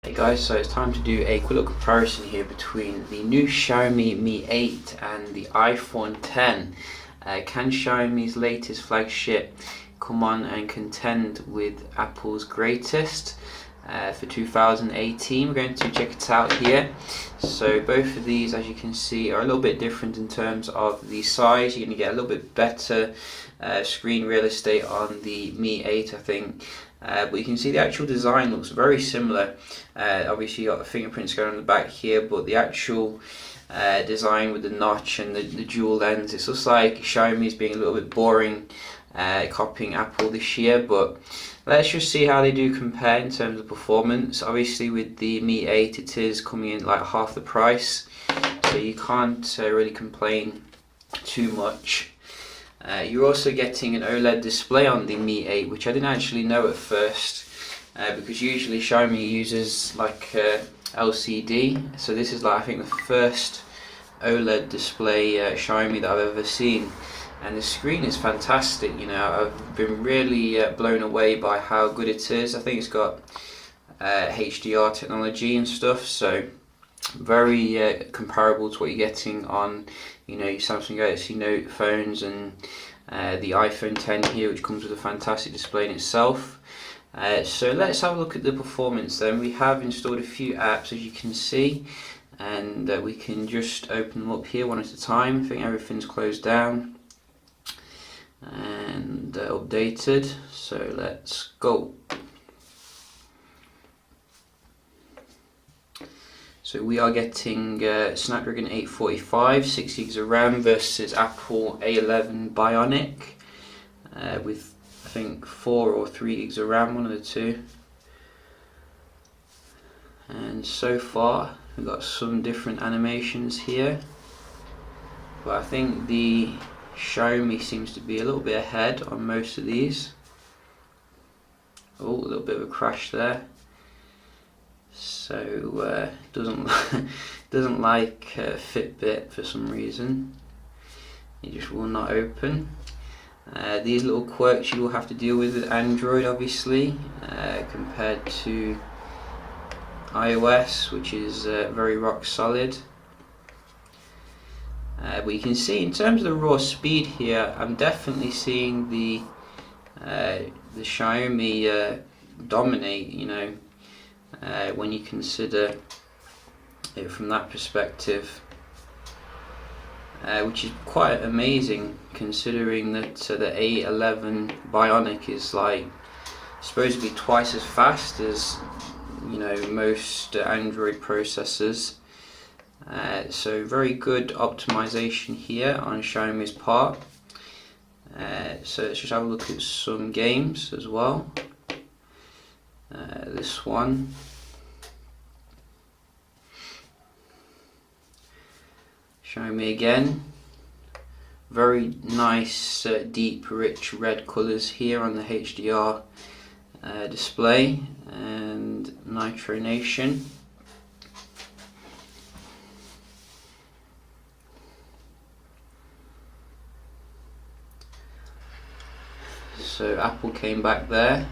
Hey guys, so it's time to do a quick little comparison here between the new Xiaomi Mi 8 and the iPhone 10. Can Xiaomi's latest flagship come on and contend with Apple's greatest for 2018? We're going to check it out here. So both of these, as you can see, are a little bit different in terms of the size. You're going to get a little bit better screen real estate on the Mi 8, I think. But you can see the actual design looks very similar. Obviously you got the fingerprints going on the back here, but the actual design with the notch and the dual lens, it looks like Xiaomi is being a little bit boring, copying Apple this year. But let's just see how they do compare in terms of performance. Obviously with the Mi 8 it is coming in like half the price, so you can't really complain too much. You're also getting an OLED display on the Mi 8, which I didn't actually know at first, because usually Xiaomi uses like LCD. So this is like, I think, the first OLED display Xiaomi that I've ever seen, and the screen is fantastic. You know, I've been really blown away by how good it is. I think it's got HDR technology and stuff, so very comparable to what you're getting on, you know, your Samsung Galaxy Note phones and the iPhone 10 here, which comes with a fantastic display in itself. So let's have a look at the performance then. We have installed a few apps, as you can see, and we can just open them up here one at a time. I think everything's closed down and updated, so let's go. So we are getting Snapdragon 845, 6 gigs of RAM versus Apple A11 Bionic with, I think, 4 or 3 gigs of RAM, one of the two. And so far we've got some different animations here, but I think the Xiaomi seems to be a little bit ahead on most of these. Oh, a little bit of a crash there. So doesn't like Fitbit for some reason. It just will not open. These little quirks you will have to deal with Android, obviously, compared to iOS, which is very rock solid. But you can see in terms of the raw speed here, I'm definitely seeing the Xiaomi dominate. You know. When you consider it from that perspective, which is quite amazing considering that the A11 Bionic is like supposedly twice as fast as, you know, most Android processors. So very good optimization here on Xiaomi's part. So let's just have a look at some games as well. This one, Xiaomi again, very nice deep rich red colours here on the HDR display, and Nitro Nation. So Apple came back there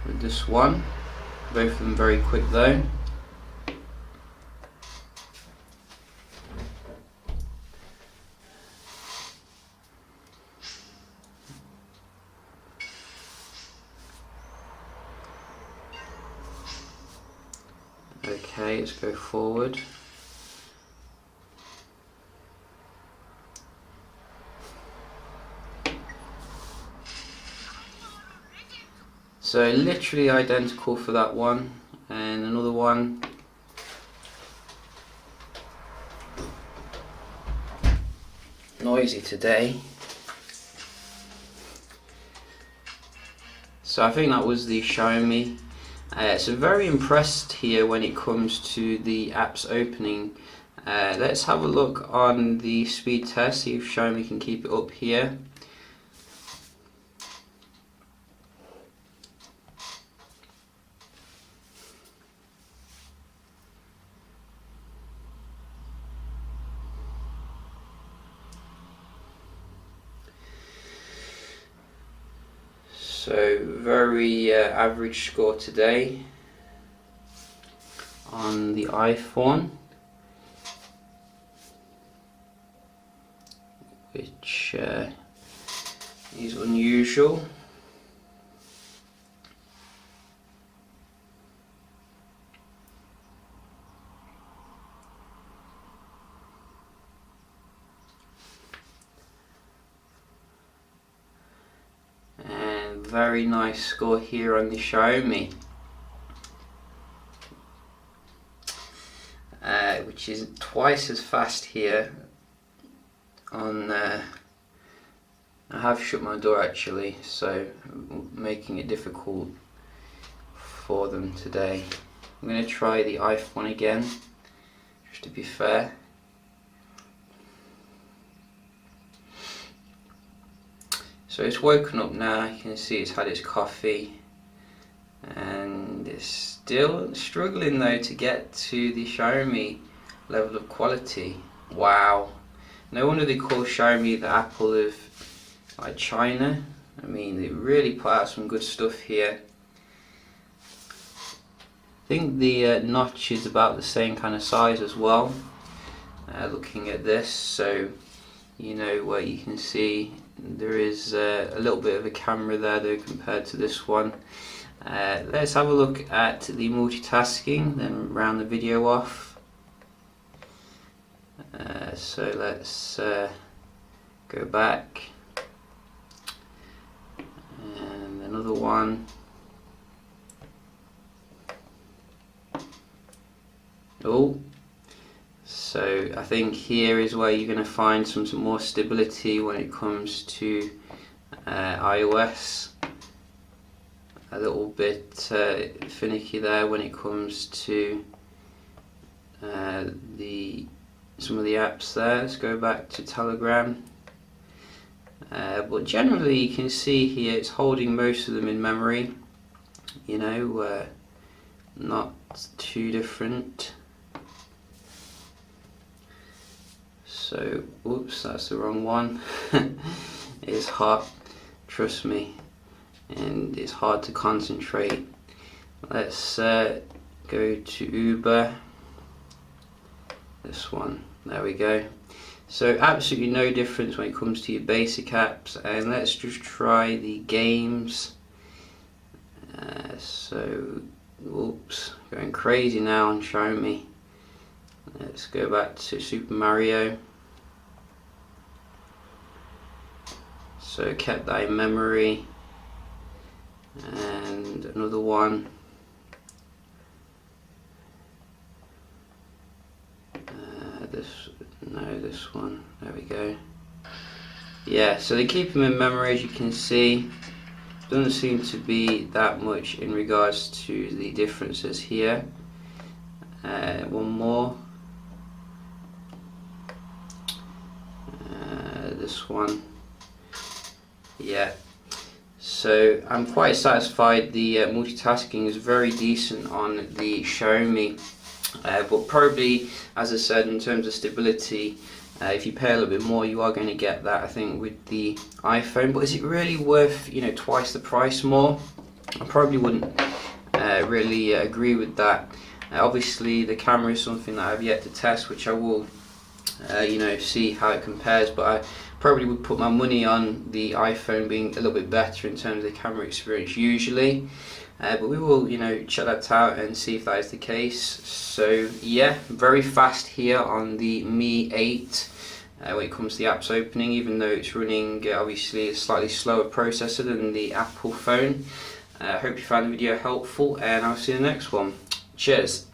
with this one, both of them very quick though. Okay, let's go forward. So literally identical for that one, and another one. Noisy today. So I think that was the Xiaomi. So very impressed here when it comes to the apps opening. Let's have a look on the speed test, see if Xiaomi can keep it up here. So very average score today. on the iPhone, which is unusual. And very nice score here on the Xiaomi, which is twice as fast here on I have shut my door actually, so making it difficult for them today. I'm going to try the iPhone again, just to be fair. So it's woken up now, you can see it's had its coffee, and it's still struggling though to get to the Xiaomi level of quality. Wow, no wonder they call Xiaomi the Apple of like China. I mean, they really put out some good stuff here. I think the notch is about the same kind of size as well, looking at this, so you know where you can see there is a little bit of a camera there though compared to this one. Let's have a look at the multitasking, then round the video off. So let's go back, and another one. Oh, so I think here is where you're going to find some more stability when it comes to iOS. A little bit finicky there when it comes to some of the apps there. Let's go back to Telegram. But generally you can see here it's holding most of them in memory, you know, not too different. So, oops, that's the wrong one. It's hot, trust me, and it's hard to concentrate. Let's go to Uber, this one, there we go. So absolutely no difference when it comes to your basic apps, and let's just try the games. So, oops, going crazy now on Xiaomi. Let's go back to Super Mario. So kept that in memory, and another one. This one, there we go. Yeah, so they keep them in memory, as you can see. Doesn't seem to be that much in regards to the differences here. One more. This one. Yeah, so I'm quite satisfied. The multitasking is very decent on the Xiaomi, but probably, as I said, in terms of stability, if you pay a little bit more, you are going to get that, I think, with the iPhone. But is it really worth, you know, twice the price more? I probably wouldn't really agree with that. Obviously, the camera is something that I've yet to test, which I will, you know, see how it compares. But I probably would put my money on the iPhone being a little bit better in terms of the camera experience usually. But we will, you know, check that out and see if that is the case. So yeah, very fast here on the Mi 8 when it comes to the apps opening, even though it's running obviously a slightly slower processor than the Apple phone. I hope you found the video helpful, and I'll see you in the next one. Cheers.